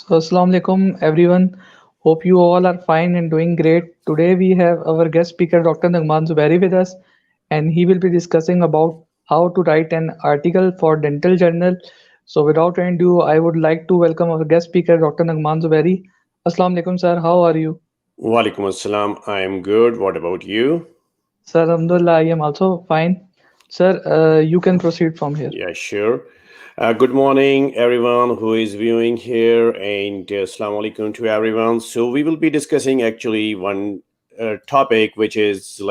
So, Assalamu alaikum everyone. Hope you all are fine and doing great. Today we have our guest speaker Dr. Naghman Zuberi with us, and he will be discussing about how to write an article for dental journal. So without any ado, I would like to welcome our guest speaker Dr. Naghman Zuberi. Assalamu alaikum sir, how are you? Walaikum assalam. I am good. What about you? Sir, Alhamdulillah, I am also fine. Sir, you can proceed from here. Yeah, sure. Good morning, everyone who is viewing here, and assalamu alaikum to everyone. So, we will be discussing actually one topic which is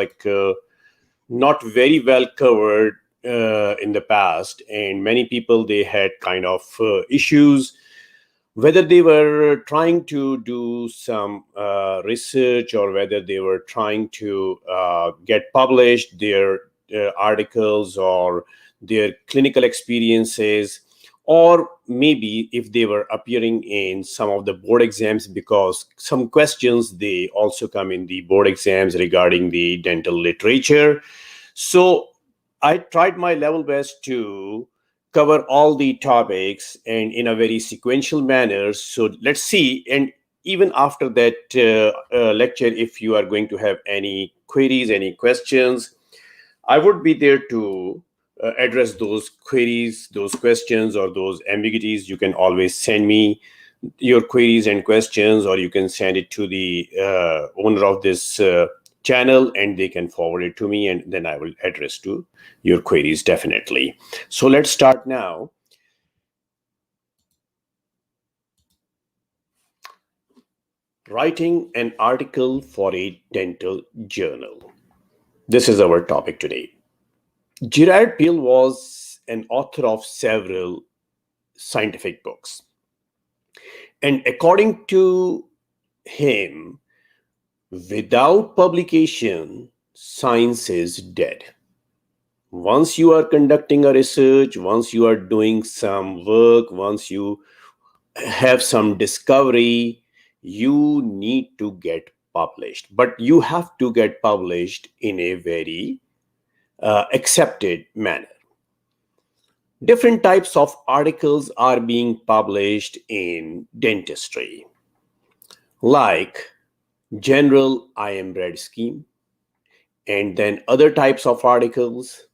not very well covered in the past, and many people they had kind of issues whether they were trying to do some research or whether they were trying to get published their articles or their clinical experiences, or maybe if they were appearing in some of the board exams, because some questions they also come in the board exams regarding the dental literature. So I tried my level best to cover all the topics and in a very sequential manner. So let's see. And even after that lecture, if you are going to have any queries, any questions, I would be there to address those queries, those questions, or those ambiguities. You can always send me your queries and questions, or you can send it to the owner of this channel, and they can forward it to me, and then I will address to your queries definitely. So let's start now. Writing an article for a dental journal. This is our topic today. Gerard Peel was an author of several scientific books. And according to him, without publication, science is dead. Once you are conducting a research, once you are doing some work, once you have some discovery, you need to get published. But you have to get published in a very accepted manner. Different types of articles are being published in dentistry, like general IMRAD scheme, and then other types of articles,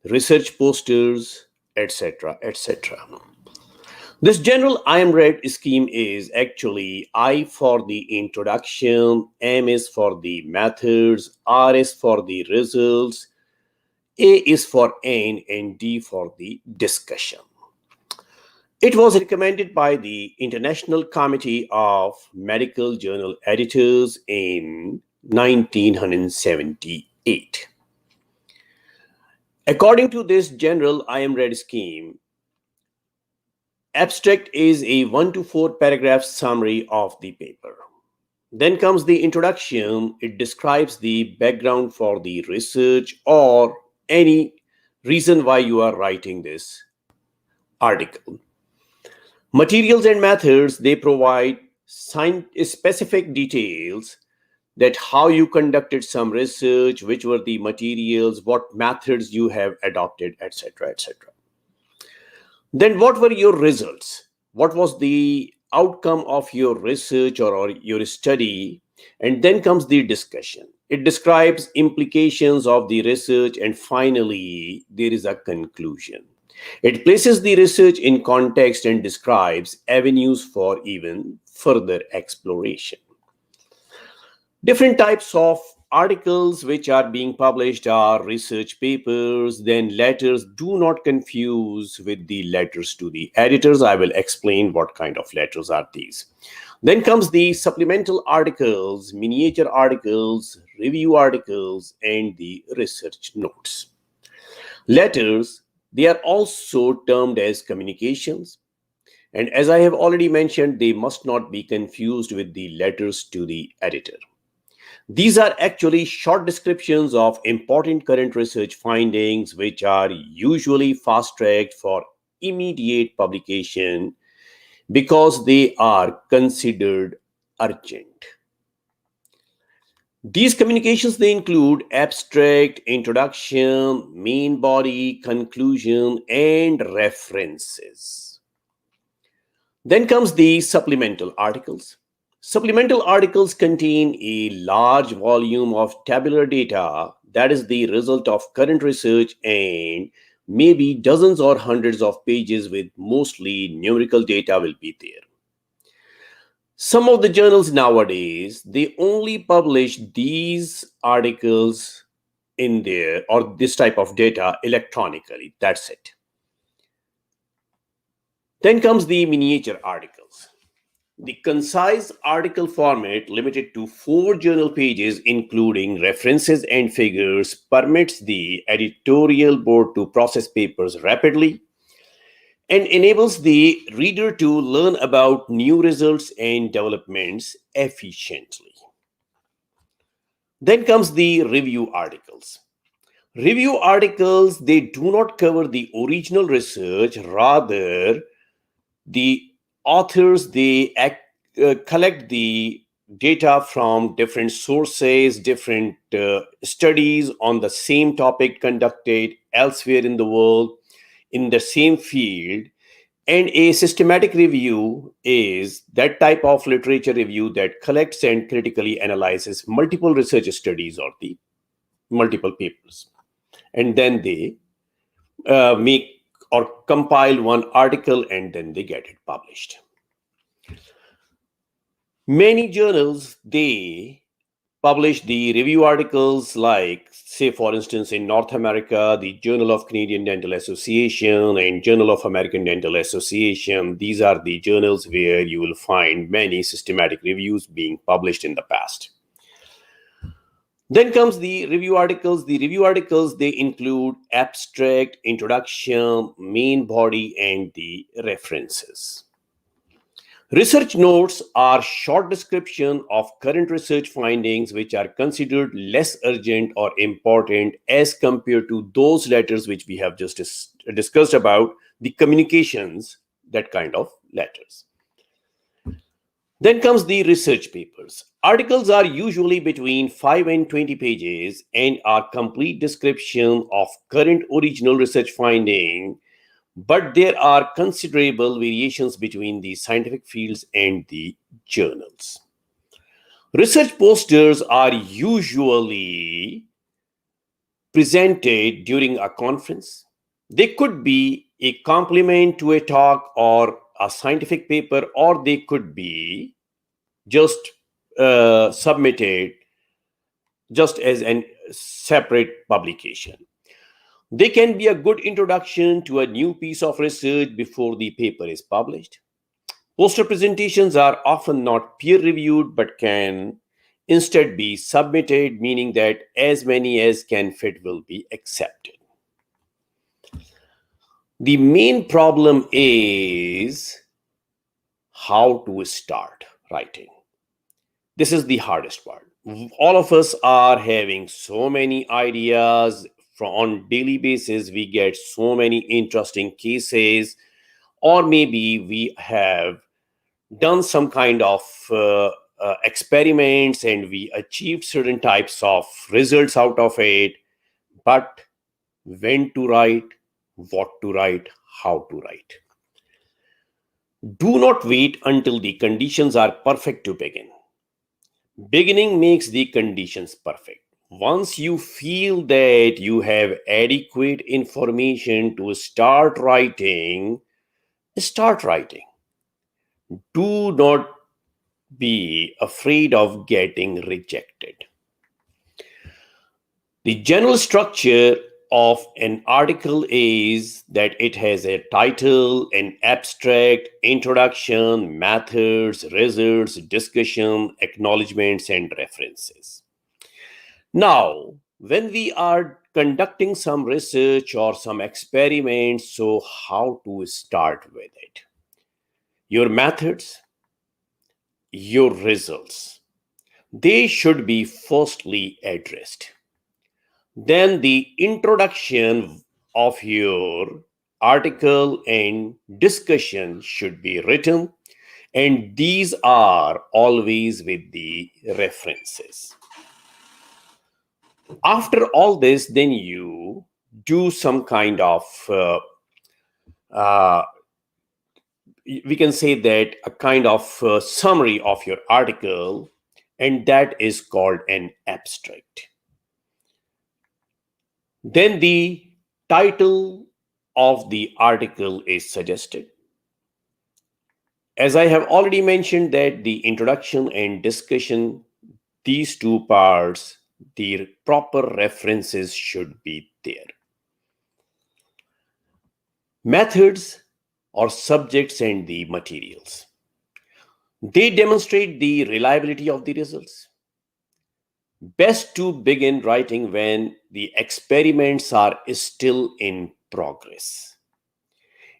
research posters, etc., etc. This general IMRAD scheme is actually I for the introduction, M is for the methods, R is for the results, A is for N, and D for the discussion. It was recommended by the International Committee of Medical Journal Editors in 1978. According to this general IMRAD scheme, abstract is a 1 to 4 paragraph summary of the paper. Then comes the introduction. It describes the background for the research or any reason why you are writing this article. Materials and methods, they provide specific details that how you conducted some research, which were the materials, what methods you have adopted, etc., etc. Then what were your results? What was the outcome of your research or your study? And then comes the discussion. It describes implications of the research, and finally, there is a conclusion. It places the research in context and describes avenues for even further exploration. Different types of articles which are being published are research papers, then letters. Do not confuse with the letters to the editors. I will explain what kind of letters are these. Then comes the supplemental articles, miniature articles, review articles, and the research notes. Letters, they are also termed as communications. And as I have already mentioned, they must not be confused with the letters to the editor. These are actually short descriptions of important current research findings, which are usually fast-tracked for immediate publication because they are considered urgent. These communications, they include abstract, introduction, main body, conclusion, and references. Then comes the supplemental articles. Supplemental articles contain a large volume of tabular data that is the result of current research and maybe dozens or hundreds of pages with mostly numerical data will be there. Some of the journals nowadays, they only publish these articles in there or this type of data electronically. That's it. Then comes the miniature articles. The concise article format, limited to 4 journal pages, including references and figures, permits the editorial board to process papers rapidly and enables the reader to learn about new results and developments efficiently. Then comes the review articles. Review articles, they do not cover the original research, rather the authors, they collect the data from different sources, different studies on the same topic conducted elsewhere in the world in the same field. And a systematic review is that type of literature review that collects and critically analyzes multiple research studies or the multiple papers, and then they make or compile one article and then they get it published. Many journals, they publish the review articles, like say for instance in North America, the Journal of Canadian Dental Association and Journal of American Dental Association. These are the journals where you will find many systematic reviews being published in the past. Then comes the review articles. The review articles, they include abstract, introduction, main body, and the references. Research notes are short description of current research findings which are considered less urgent or important as compared to those letters which we have just discussed about, the communications, that kind of letters. Then comes the research papers. Articles are usually between 5 and 20 pages and are complete description of current original research finding, but there are considerable variations between the scientific fields and the journals. Research posters are usually presented during a conference. They could be a complement to a talk or a scientific paper, or they could be just submitted just as a separate publication. They can be a good introduction to a new piece of research before the paper is published. Poster presentations are often not peer reviewed but can instead be submitted, meaning that as many as can fit will be accepted. The main problem is how to start writing. This is the hardest part. All of us are having so many ideas. On daily basis, we get so many interesting cases, or maybe we have done some kind of experiments and we achieved certain types of results out of it. But when to write, what to write, how to write. Do not wait until the conditions are perfect to begin. Beginning makes the conditions perfect. Once you feel that you have adequate information to start writing, start writing. Do not be afraid of getting rejected. The general structure of an article is that it has a title, an abstract, introduction, methods, results, discussion, acknowledgements, and references. Now, when we are conducting some research or some experiments, so how to start with it? Your methods, your results, they should be firstly addressed. Then the introduction of your article and discussion should be written, and these are always with the references. After all this, then you do some kind of uh, we can say that a kind of summary of your article, and that is called an abstract. Then the title of the article is suggested. As I have already mentioned that the introduction and discussion, these two parts, the proper references should be there. Methods or subjects and the materials. They demonstrate the reliability of the results. Best to begin writing when the experiments are still in progress.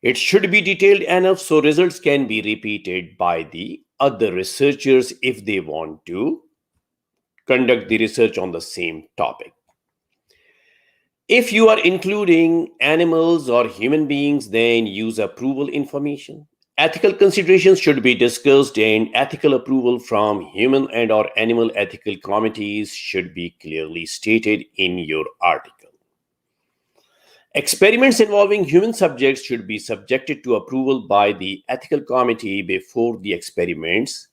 It should be detailed enough so results can be repeated by the other researchers if they want to conduct the research on the same topic. If you are including animals or human beings, then use approval information. Ethical considerations should be discussed, and ethical approval from human and or animal ethical committees should be clearly stated in your article. Experiments involving human subjects should be subjected to approval by the ethical committee before the experiments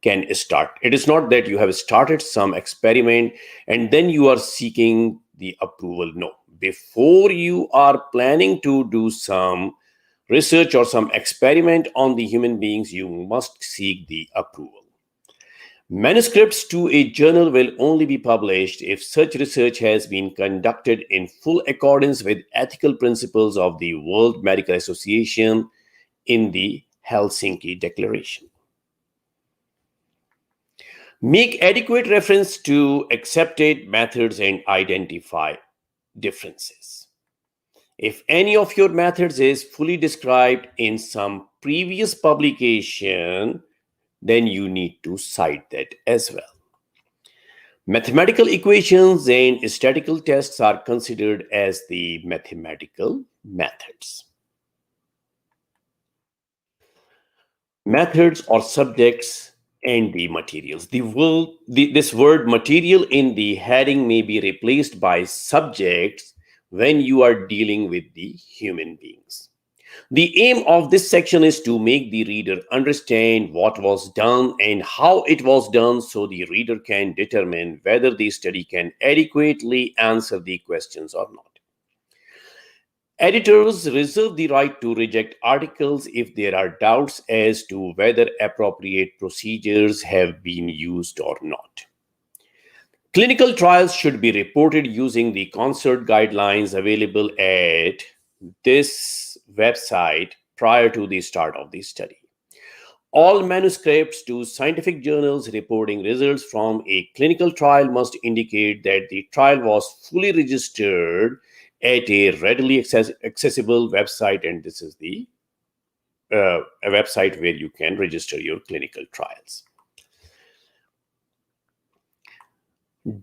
can start. It is not that you have started some experiment and then you are seeking the approval. No, before you are planning to do some research or some experiment on the human beings, you must seek the approval. Manuscripts to a journal will only be published if such research has been conducted in full accordance with ethical principles of the World Medical Association in the Helsinki Declaration. Make adequate reference to accepted methods and identify differences. If any of your methods is fully described in some previous publication, then you need to cite that as well. Mathematical equations and statistical tests are considered as the mathematical methods. Methods or subjects and the materials. This word material in the heading may be replaced by subjects when you are dealing with the human beings. The aim of this section is to make the reader understand what was done and how it was done so the reader can determine whether the study can adequately answer the questions or not. Editors reserve the right to reject articles if there are doubts as to whether appropriate procedures have been used or not. Clinical trials should be reported using the concert guidelines available at this website prior to the start of the study. All manuscripts to scientific journals reporting results from a clinical trial must indicate that the trial was fully registered at a readily accessible website, and this is the a website where you can register your clinical trials.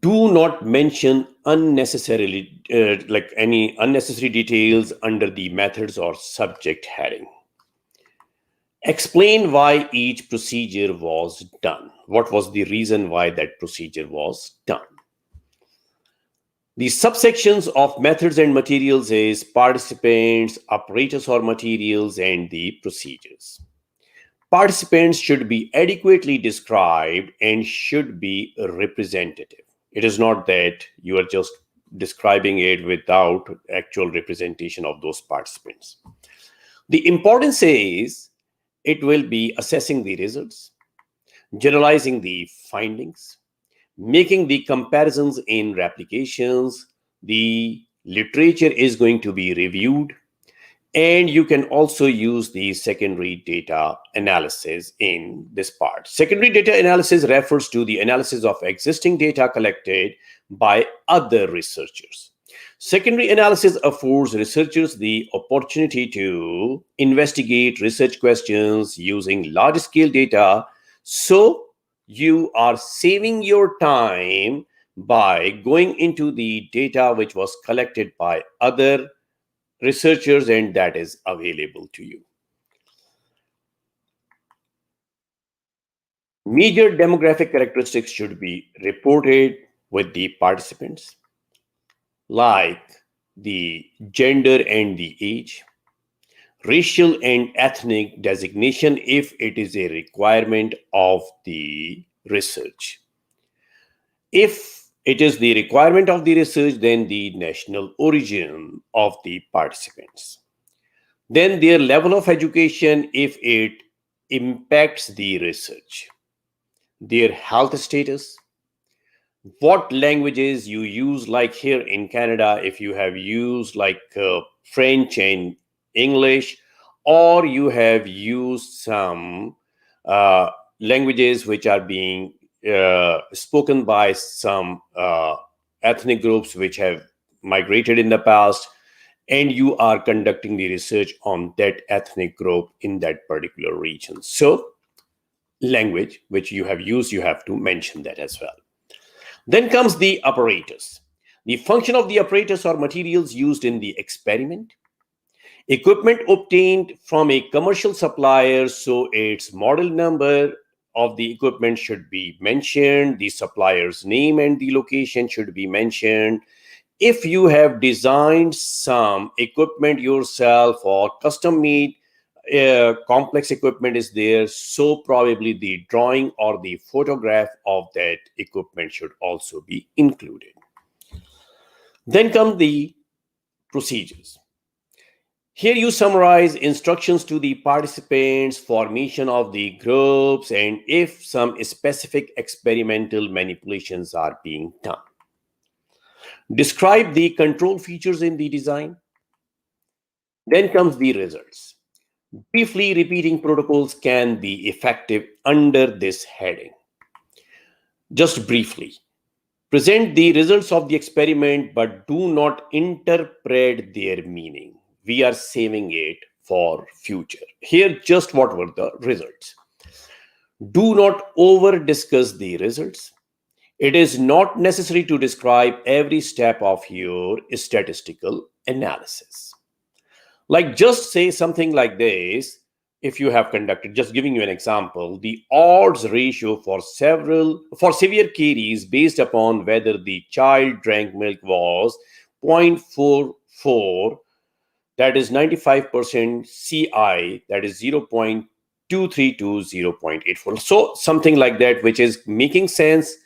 Do not mention unnecessarily any unnecessary details under the methods or subject heading. Explain why each procedure was done. What was the reason why that procedure was done? The subsections of methods and materials is participants, apparatus or materials, and the procedures. Participants should be adequately described and should be representative. It is not that you are just describing it without actual representation of those participants. The importance is it will be assessing the results, generalizing the findings, making the comparisons in replications. The literature is going to be reviewed, and you can also use the secondary data analysis in this part. Secondary data analysis refers to the analysis of existing data collected by other researchers. Secondary analysis affords researchers the opportunity to investigate research questions using large-scale data, so you are saving your time by going into the data which was collected by other researchers and that is available to you. Major demographic characteristics should be reported with the participants, like the gender and the age, racial and ethnic designation if it is a requirement of the research. If it is the requirement of the research, then the national origin of the participants. Then their level of education if it impacts the research. Their health status, what languages you use, like here in Canada, if you have used like French and English, or you have used some languages which are being spoken by some ethnic groups which have migrated in the past, and you are conducting the research on that ethnic group in that particular region. So language which you have used, you have to mention that as well. Then comes the apparatus. The function of the apparatus or materials used in the experiment. Equipment obtained from a commercial supplier, so its model number of the equipment should be mentioned, the supplier's name and the location should be mentioned. If you have designed some equipment yourself or custom made complex equipment is there, so probably the drawing or the photograph of that equipment should also be included. Then come the procedures. Here you summarize instructions to the participants, formation of the groups, and if some specific experimental manipulations are being done. Describe the control features in the design. Then comes the results. Briefly repeating protocols can be effective under this heading. Just briefly, present the results of the experiment, but do not interpret their meaning. We are saving it for future. Here, just what were the results. Do not over discuss the results. It is not necessary to describe every step of your statistical analysis. Like just say something like this. If you have conducted, just giving you an example, the odds ratio for severe caries based upon whether the child drank milk was 0.44, that is 95%, CI, that is 0.23 to 0.84. So something like that, which is making sense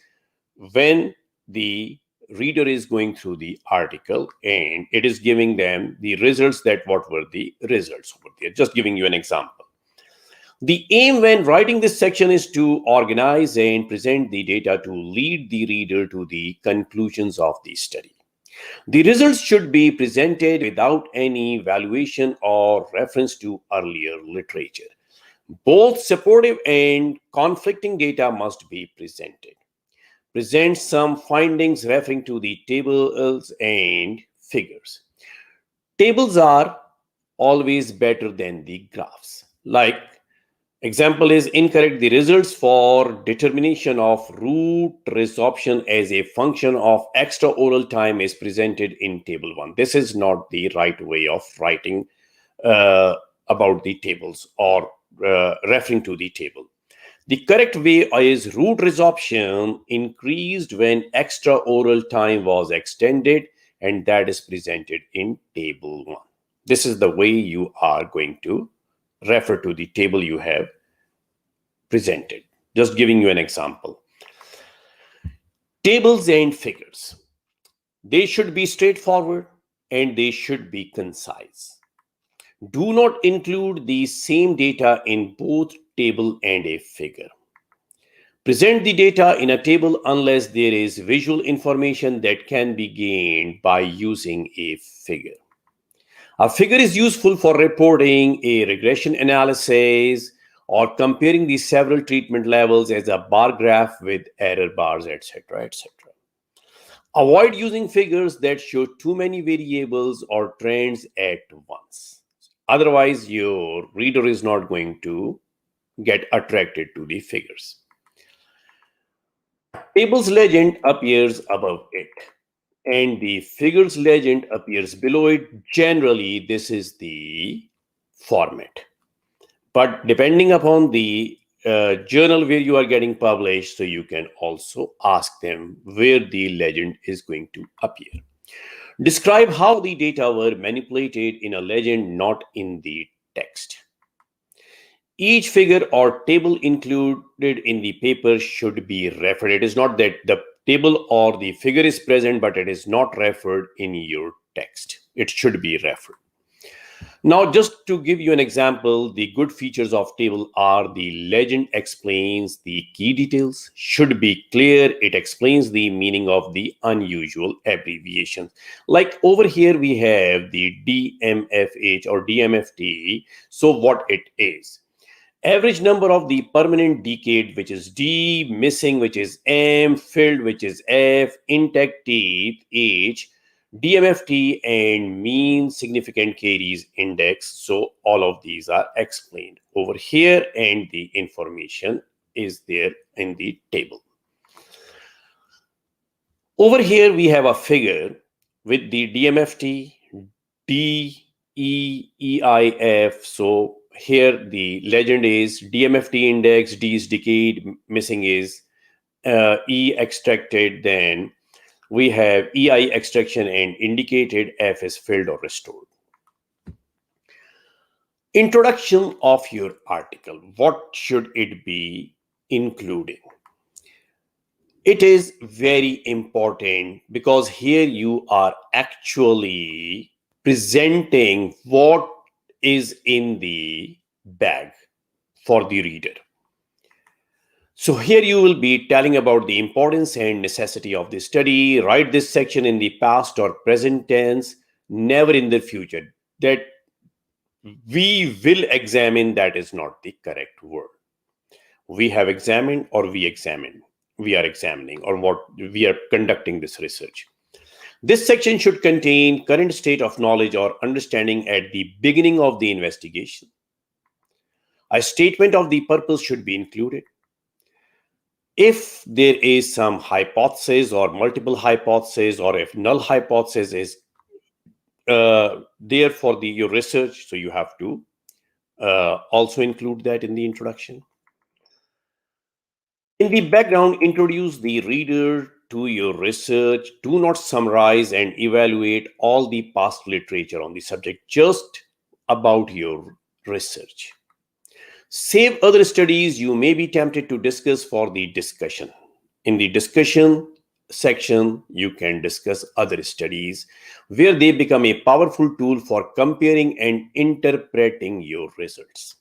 when the reader is going through the article and it is giving them the results, that what were the results over there. Just giving you an example. The aim when writing this section is to organize and present the data to lead the reader to the conclusions of the study. The results should be presented without any valuation or reference to earlier literature. Both supportive and conflicting data must be presented. Present some findings referring to the tables and figures. Tables are always better than the graphs. Like example is incorrect. The results for determination of root resorption as a function of extraoral time is presented in table 1. This is not the right way of writing about the tables or referring to the table. The correct way is root resorption increased when extraoral time was extended, and that is presented in table 1. This is the way you are going to refer to the table you have presented. Just giving you an example. Tables and figures. They should be straightforward and they should be concise. Do not include the same data in both table and a figure. Present the data in a table unless there is visual information that can be gained by using a figure. A figure is useful for reporting a regression analysis or comparing the several treatment levels as a bar graph with error bars, etc., etc. Avoid using figures that show too many variables or trends at once. Otherwise, your reader is not going to get attracted to the figures. Table's legend appears above it, and the figures legend appears below it. Generally, this is the format. But depending upon the journal where you are getting published, so you can also ask them where the legend is going to appear. Describe how the data were manipulated in a legend, not in the text. Each figure or table included in the paper should be referred. It is not that the table or the figure is present, but it is not referred in your text. It should be referred. Now, just to give you an example, the good features of table are the legend explains the key details, should be clear, it explains the meaning of the unusual abbreviations. Like over here, we have the DMFH or DMFT. So what it is? Average number of the permanent decade, which is D, missing, which is M, filled, which is F, intact teeth, H, DMFT, and mean significant caries index. So all of these are explained over here, and the information is there in the table. Over here, we have a figure with the DMFT, D, E, EIF. So here the legend is DMFT index, D is decayed, missing is E extracted, then we have EI extraction, and indicated F is filled or restored. Introduction of your article. What should it be including? It is very important because here you are actually presenting what is in the bag for the reader. So here you will be telling about the importance and necessity of the study. Write this section in the past or present tense, never in the future. That we will examine, that is not the correct word. We have examined, or we examine. We are examining, or what we are conducting this research. This section should contain current state of knowledge or understanding at the beginning of the investigation. A statement of the purpose should be included. If there is some hypothesis or multiple hypotheses, or if null hypothesis is there for your research, so you have to also include that in the introduction. In the background, introduce the reader to your research. Do not summarize and evaluate all the past literature on the subject, just about your research. Save other studies you may be tempted to discuss for the discussion. In the discussion section, you can discuss other studies where they become a powerful tool for comparing and interpreting your results.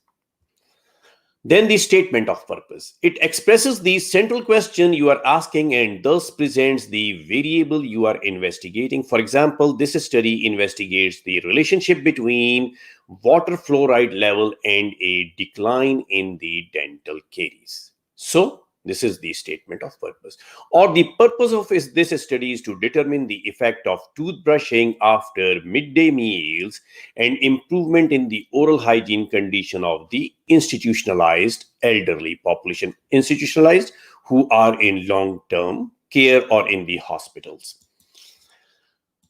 Then the statement of purpose. It expresses the central question you are asking and thus presents the variable you are investigating. For example, this study investigates the relationship between water fluoride level and a decline in the dental caries. So this is the statement of purpose. Or the purpose of this study is to determine the effect of toothbrushing after midday meals and improvement in the oral hygiene condition of the institutionalized elderly population. Institutionalized who are in long-term care or in the hospitals.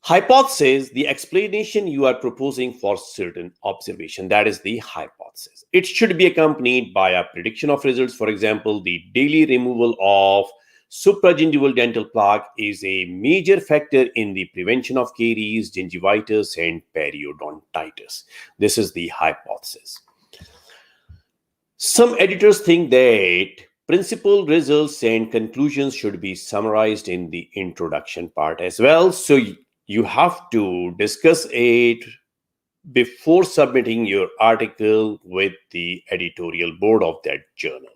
Hypothesis, the explanation you are proposing for certain observation. That is the hypothesis. It should be accompanied by a prediction of results. For example, the daily removal of supragingival dental plaque is a major factor in the prevention of caries, gingivitis, and periodontitis. This is the hypothesis. Some editors think that principal results and conclusions should be summarized in the introduction part as well. So you have to discuss it before submitting your article with the editorial board of that journal.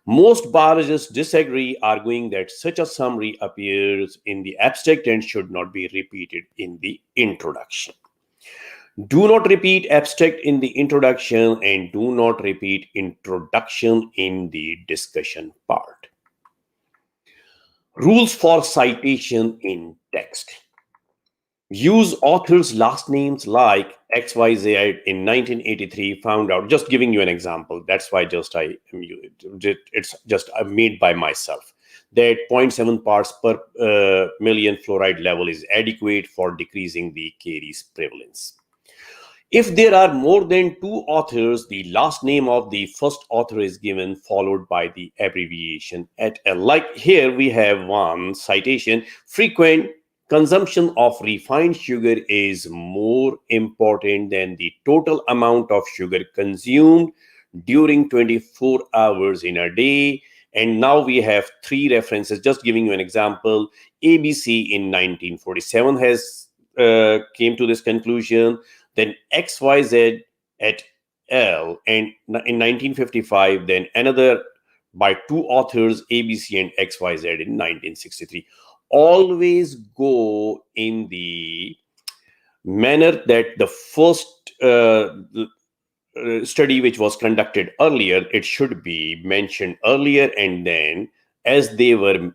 Most biologists disagree, arguing that such a summary appears in the abstract and should not be repeated in the introduction. Do not repeat abstract in the introduction, and do not repeat introduction in the discussion part. Rules for citation in text. Use authors' last names like XYZ in 1983 found out. Just giving you an example. That's why it's just made by myself. That 0.7 parts per million fluoride level is adequate for decreasing the caries prevalence. If there are more than two authors, the last name of the first author is given, followed by the abbreviation at L. Like here we have one citation, frequent consumption of refined sugar is more important than the total amount of sugar consumed during 24 hours in a day. And now we have three references, just giving you an example. ABC in 1947 has came to this conclusion. Then XYZ at L and in 1955, then another by two authors, ABC and XYZ, in 1963. Always go in the manner that the first study which was conducted earlier, it should be mentioned earlier, and then as they were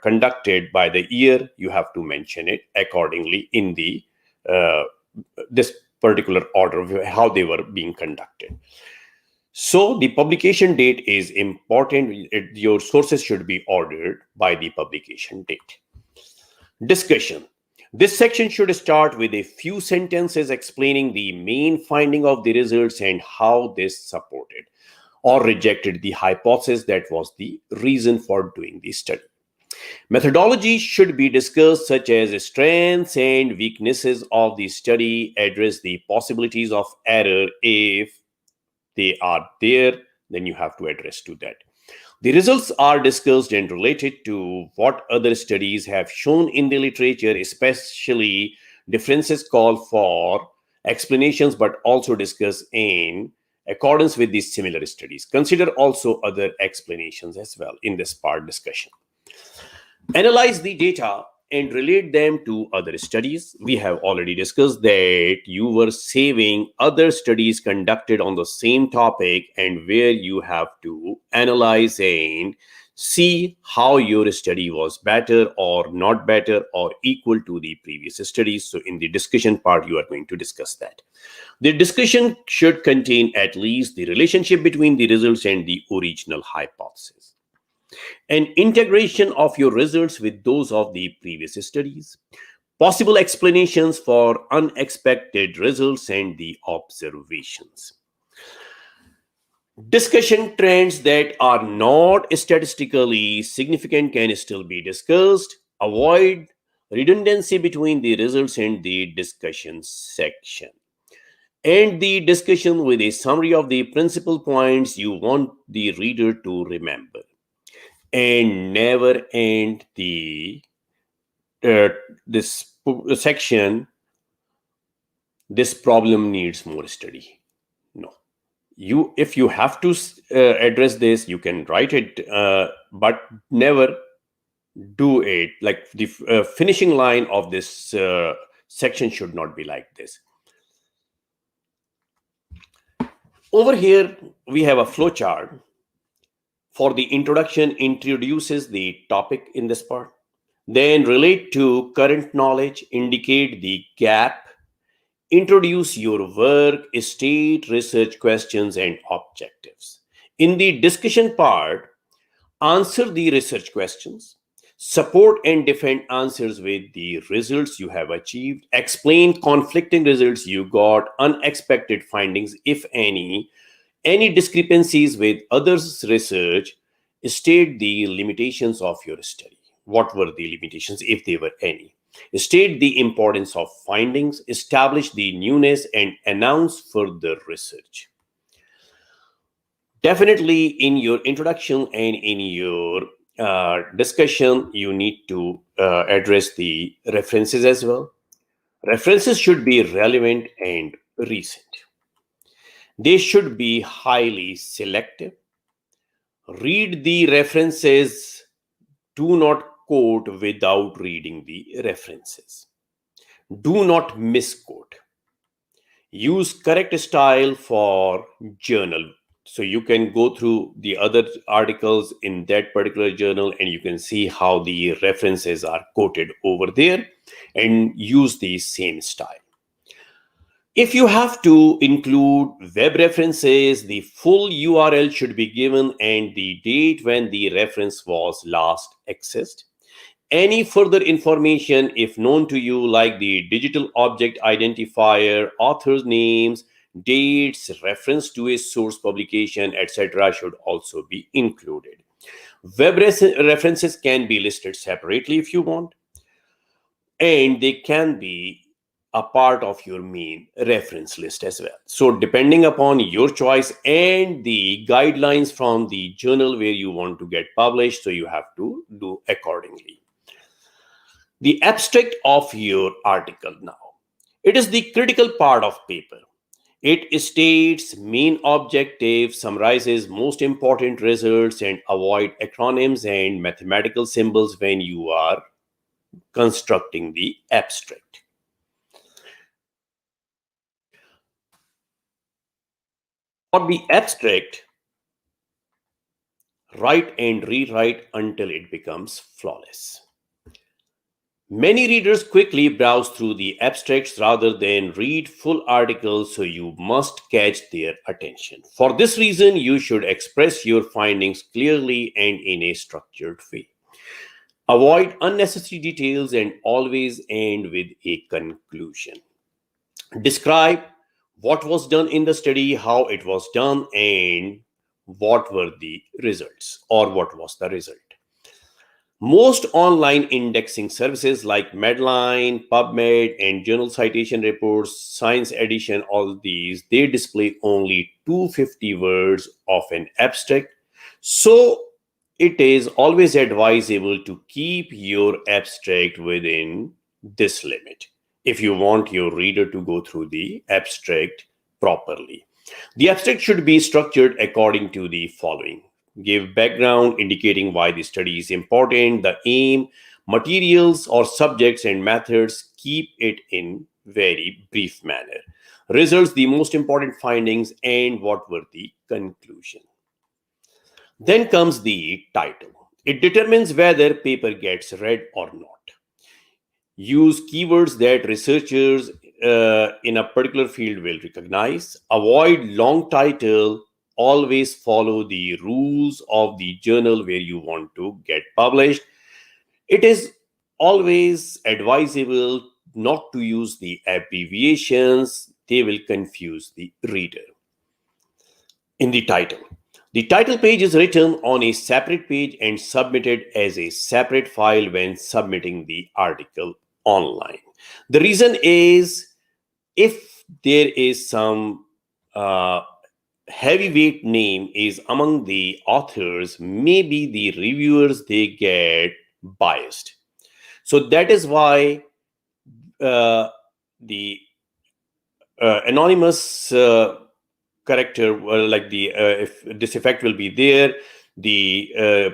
conducted by the year, you have to mention it accordingly in the this particular order of how they were being conducted. So the publication date is important. Your sources should be ordered by the publication date. Discussion. This section should start with a few sentences explaining the main finding of the results and how this supported or rejected the hypothesis that was the reason for doing the study. Methodology should be discussed, such as strengths and weaknesses of the study, address the possibilities of error if they are there, then you have to address to that. The results are discussed and related to what other studies have shown in the literature, especially differences call for explanations, but also discuss in accordance with these similar studies. Consider also other explanations as well in this part discussion. Analyze the data and relate them to other studies. We have already discussed that you were saving other studies conducted on the same topic, and where you have to analyze and see how your study was better or not better or equal to the previous studies. So in the discussion part, you are going to discuss that. The discussion should contain at least the relationship between the results and the original hypothesis, an integration of your results with those of the previous studies, possible explanations for unexpected results, and the observations. Discussion trends that are not statistically significant can still be discussed. Avoid redundancy between the results and the discussion section. End the discussion with a summary of the principal points you want the reader to remember. And never end the this section, this problem needs more study. No, you, if you have to address this, you can write it, but never do it like the finishing line of this section should not be like this. Over here we have a flow chart. For the introduction, introduces the topic in this part, then relate to current knowledge, indicate the gap, introduce your work, state research questions and objectives. In the discussion part, answer the research questions, support and defend answers with the results you have achieved, explain conflicting results you got, unexpected findings, if any discrepancies with others' research, state the limitations of your study. What were the limitations, if there were any? State the importance of findings, establish the newness, and announce further research. Definitely in your introduction and in your discussion, you need to address the references as well. References should be relevant and recent. They should be highly selective. Read the references. Do not quote without reading the references. Do not misquote. Use correct style for journal. So you can go through the other articles in that particular journal and you can see how the references are quoted over there, and use the same style. If you have to include web references, the full URL should be given and the date when the reference was last accessed. Any further information, if known to you, like the digital object identifier, authors' names, dates, reference to a source publication, etc., should also be included. Web references can be listed separately if you want. and they can be a part of your main reference list as well. So depending upon your choice and the guidelines from the journal where you want to get published, so you have to do accordingly. The abstract of your article now. It is the critical part of paper. It states main objective, summarizes most important results, and avoid acronyms and mathematical symbols when you are constructing the abstract. For the abstract, write and rewrite until it becomes flawless. Many readers quickly browse through the abstracts rather than read full articles, so you must catch their attention. For this reason, you should express your findings clearly and in a structured way. Avoid unnecessary details and always end with a conclusion. Describe what was done in the study, how it was done, and what were the results or what was the result. Most online indexing services like Medline, PubMed, and Journal Citation Reports, Science Edition, all these, they display only 250 words of an abstract. So it is always advisable to keep your abstract within this limit if you want your reader to go through the abstract properly. The abstract should be structured according to the following. Give background indicating why the study is important, the aim, materials or subjects and methods. Keep it in very brief manner. Results, the most important findings, and what were the conclusion. Then comes the title. It determines whether paper gets read or not. Use keywords that researchers in a particular field will recognize. Avoid long title. Always follow the rules of the journal where you want to get published. It is always advisable not to use the abbreviations. They will confuse the reader. In the title, the title page is written on a separate page and submitted as a separate file when submitting the article online. The reason is, if there is some heavyweight name is among the authors, maybe the reviewers, they get biased. So that is why the anonymous character, like the if this effect will be there, the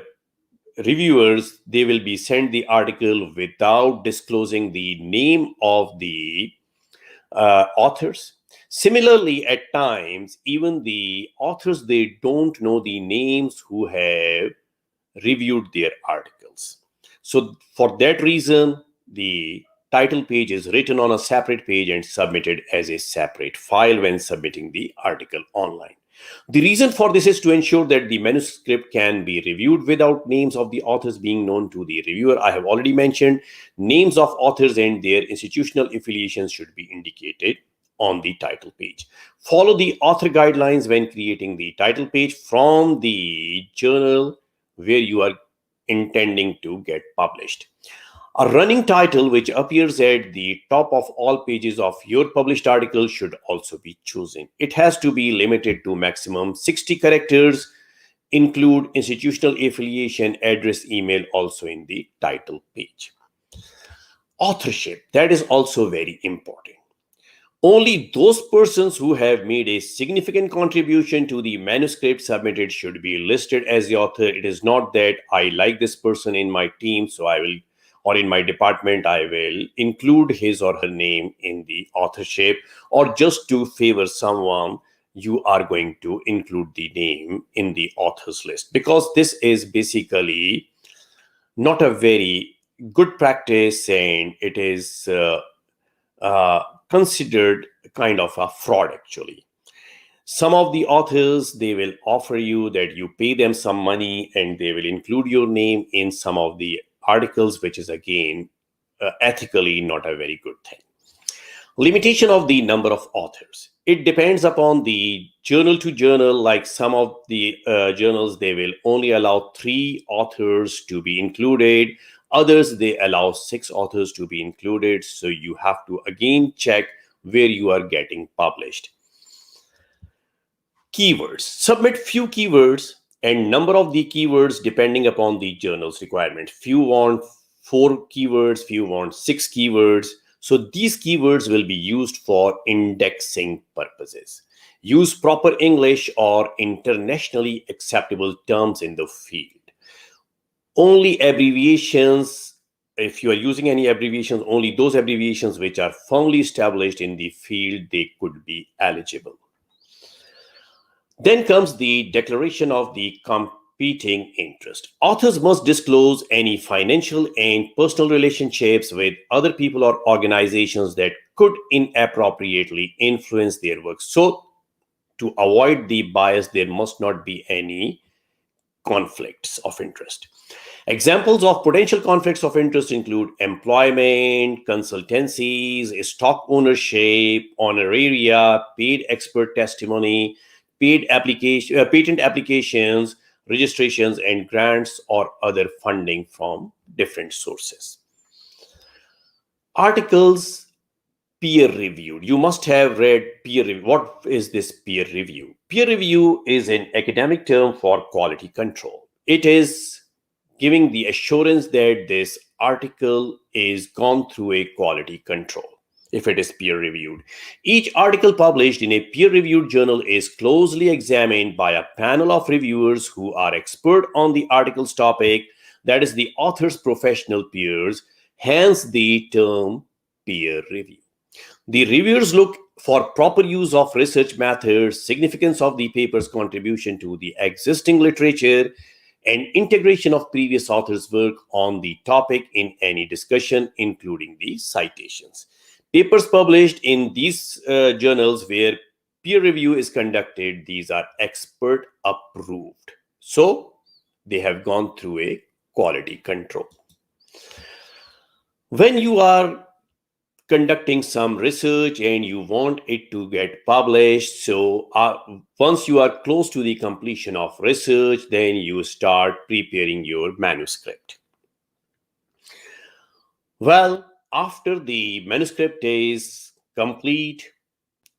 reviewers, they will be sent the article without disclosing the name of the authors. Similarly, at times, even the authors, they don't know the names who have reviewed their articles. So for that reason, the title page is written on a separate page and submitted as a separate file when submitting the article online. The reason for this is to ensure that the manuscript can be reviewed without names of the authors being known to the reviewer. I have already mentioned names of authors and their institutional affiliations should be indicated on the title page. Follow the author guidelines when creating the title page from the journal where you are intending to get published. A running title which appears at the top of all pages of your published article should also be chosen. It has to be limited to maximum 60 characters. Include institutional affiliation, address, email also in the title page. Authorship, that is also very important. Only those persons who have made a significant contribution to the manuscript submitted should be listed as the author. It is not that I like this person in my team, so I will, or in my department, I will include his or her name in the authorship, or just to favor someone, you are going to include the name in the authors list, because this is basically not a very good practice, and it is considered kind of a fraud actually. Some of the authors, they will offer you that you pay them some money and they will include your name in some of the articles, which is again ethically not a very good thing. Limitation of the number of authors. It depends upon the journal to journal. Like some of the journals, they will only allow 3 authors to be included. Others, they allow 6 authors to be included, so you have to again check where you are getting published. Keywords. Submit few keywords and number of the keywords depending upon the journal's requirement. Few want 4 keywords, few want 6 keywords. So these keywords will be used for indexing purposes. Use proper English or internationally acceptable terms in the field. Only abbreviations, if you are using any abbreviations, only those abbreviations which are firmly established in the field, they could be eligible. Then comes the declaration of the competing interest. Authors must disclose any financial and personal relationships with other people or organizations that could inappropriately influence their work. So, to avoid the bias, there must not be any conflicts of interest. Examples of potential conflicts of interest include employment, consultancies, stock ownership, honoraria, paid expert testimony, patent applications, registrations, and grants or other funding from different sources. Articles peer reviewed. You must have read peer review. What is this peer review? Peer review is an academic term for quality control. It is giving the assurance that this article is gone through a quality control if it is peer reviewed. Each article published in a peer reviewed journal is closely examined by a panel of reviewers who are expert on the article's topic, that is, the author's professional peers, hence the term peer review. The reviewers look for proper use of research methods, significance of the paper's contribution to the existing literature, and integration of previous authors' work on the topic in any discussion, including the citations. Papers published in these journals where peer review is conducted, these are expert approved. So they have gone through a quality control. When you are conducting some research and you want it to get published, so once you are close to the completion of research, then you start preparing your manuscript. Well, after the manuscript is complete,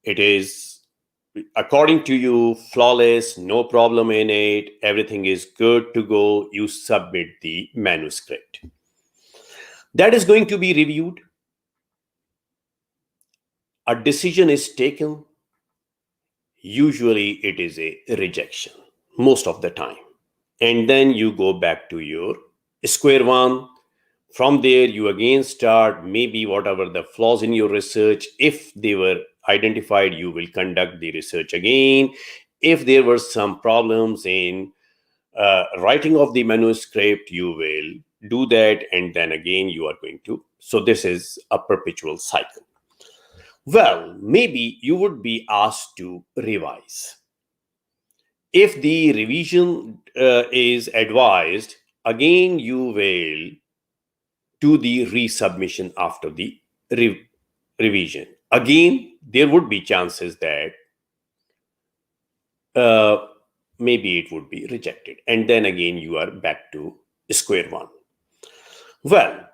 it is, according to you, flawless, no problem in it, everything is good to go, you submit the manuscript. That is going to be reviewed. A decision is taken. Usually it is a rejection most of the time. And then you go back to your square one. From there, you again start maybe whatever the flaws in your research. If they were identified, you will conduct the research again. If there were some problems in writing of the manuscript, you will do that. And then again, you are going to. So this is a perpetual cycle. Well, maybe you would be asked to revise. If the revision is advised, again you will do the resubmission after the revision. Again, there would be chances that maybe it would be rejected. And then again, you are back to square one. Well,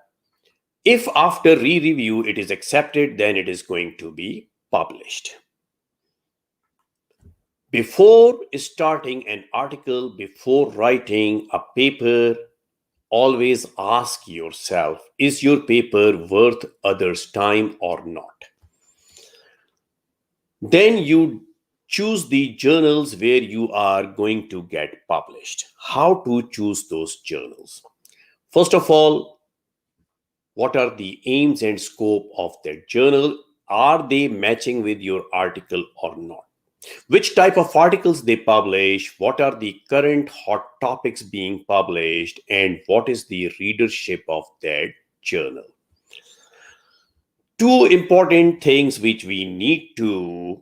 if after re-review it is accepted, then it is going to be published. Before starting an article, before writing a paper, always ask yourself, is your paper worth others' time or not? Then you choose the journals where you are going to get published. How to choose those journals? First of all, what are the aims and scope of that journal? Are they matching with your article or not? Which type of articles they publish? What are the current hot topics being published? And what is the readership of that journal? Two important things which we need to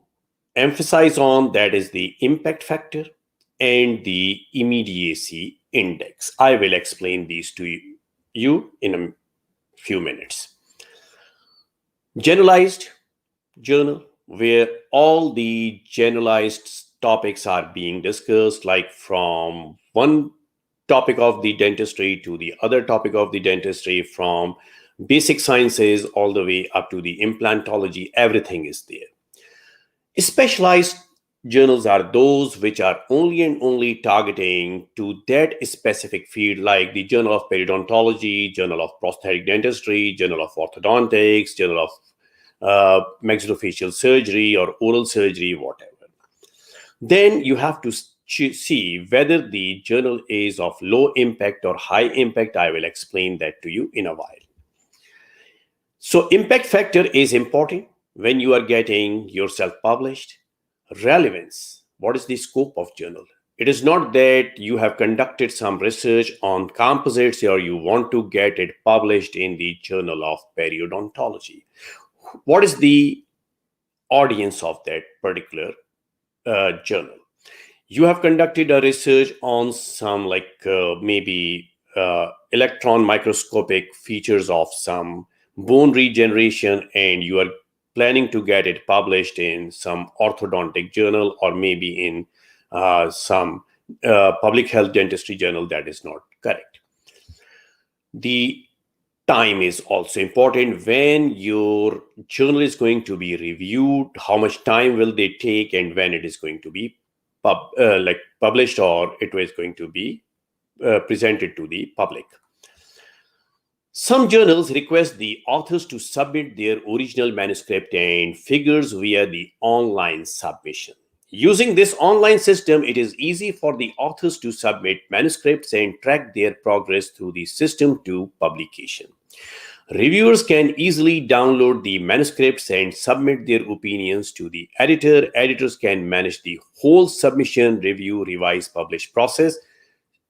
emphasize on, that is the impact factor and the immediacy index. I will explain these to you in a few minutes. Generalized journal, where all the generalized topics are being discussed, like from one topic of the dentistry to the other topic of the dentistry, from basic sciences all the way up to the implantology. Everything is there. Specialized journals are those which are only and only targeting to that specific field, like the Journal of Periodontology, Journal of Prosthetic Dentistry, Journal of Orthodontics, Journal of maxillofacial surgery or oral surgery, whatever. Then you have to see whether the journal is of low impact or high impact. I will explain that to you in a while. So impact factor is important when you are getting yourself published. Relevance, what is the scope of journal? It is not that you have conducted some research on composites or you want to get it published in the Journal of Periodontology. What is the audience of that particular journal? You have conducted a research on some maybe electron microscopic features of some bone regeneration, and you are planning to get it published in some orthodontic journal or maybe in some public health dentistry journal. That is not correct. The time is also important. When your journal is going to be reviewed, how much time will they take, and when it is going to be published, or it was going to be presented to the public. Some journals request the authors to submit their original manuscript and figures via the online submission. Using this online system, it is easy for the authors to submit manuscripts and track their progress through the system to publication. Reviewers can easily download the manuscripts and submit their opinions to the editor. Editors can manage the whole submission, review, revise, publish process.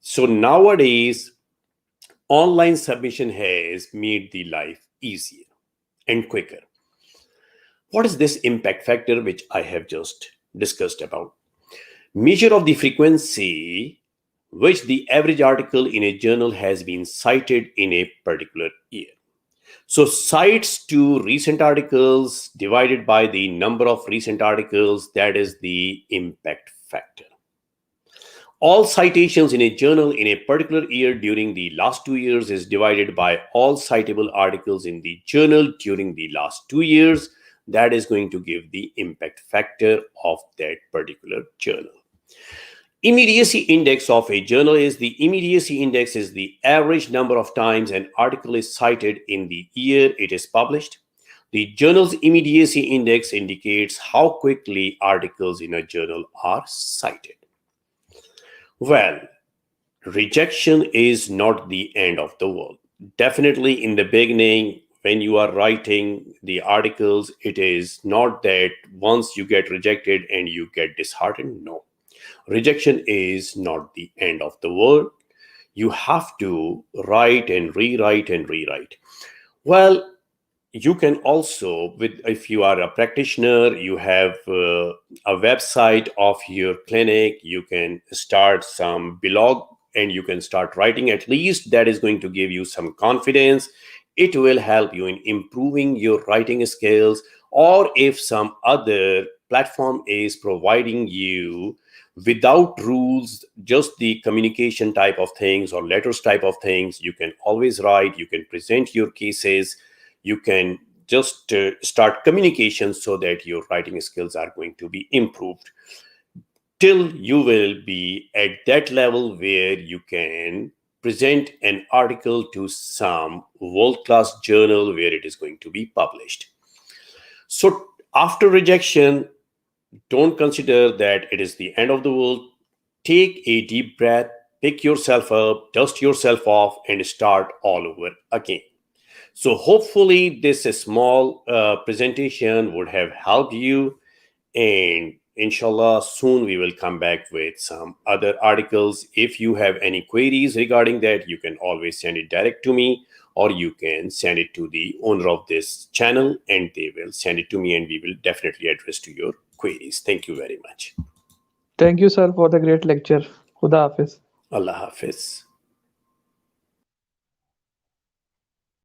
So nowadays, online submission has made the life easier and quicker. What is this impact factor which I have just discussed about? Measure of the frequency which the average article in a journal has been cited in a particular year. So cites to recent articles divided by the number of recent articles, that is the impact factor. All citations in a journal in a particular year during the last 2 years is divided by all citable articles in the journal during the last 2 years. That is going to give the impact factor of that particular journal. Immediacy index of a journal is the average number of times an article is cited in the year it is published. The journal's immediacy index indicates how quickly articles in a journal are cited. Well, rejection is not the end of the world. Definitely in the beginning, when you are writing the articles, it is not that once you get rejected and you get disheartened. No. Rejection is not the end of the world. You have to write and rewrite and rewrite. Well, you can also, if you are a practitioner, you have a website of your clinic, you can start some blog and you can start writing. At least that is going to give you some confidence. It will help you in improving your writing skills. Or if some other platform is providing you without rules, just the communication type of things or letters type of things, you can always write, you can present your cases, you can just start communication so that your writing skills are going to be improved till you will be at that level where you can present an article to some world-class journal where it is going to be published. So after rejection, don't consider that it is the end of the world. Take a deep breath, pick yourself up, dust yourself off, and start all over again. So hopefully this small presentation would have helped you, and inshallah soon we will come back with some other articles. If you have any queries regarding that, you can always send it direct to me, or you can send it to the owner of this channel and they will send it to me and we will definitely address to your queries. Thank you very much. Thank you, sir, for the great lecture. Khuda Hafiz. Allah Hafiz.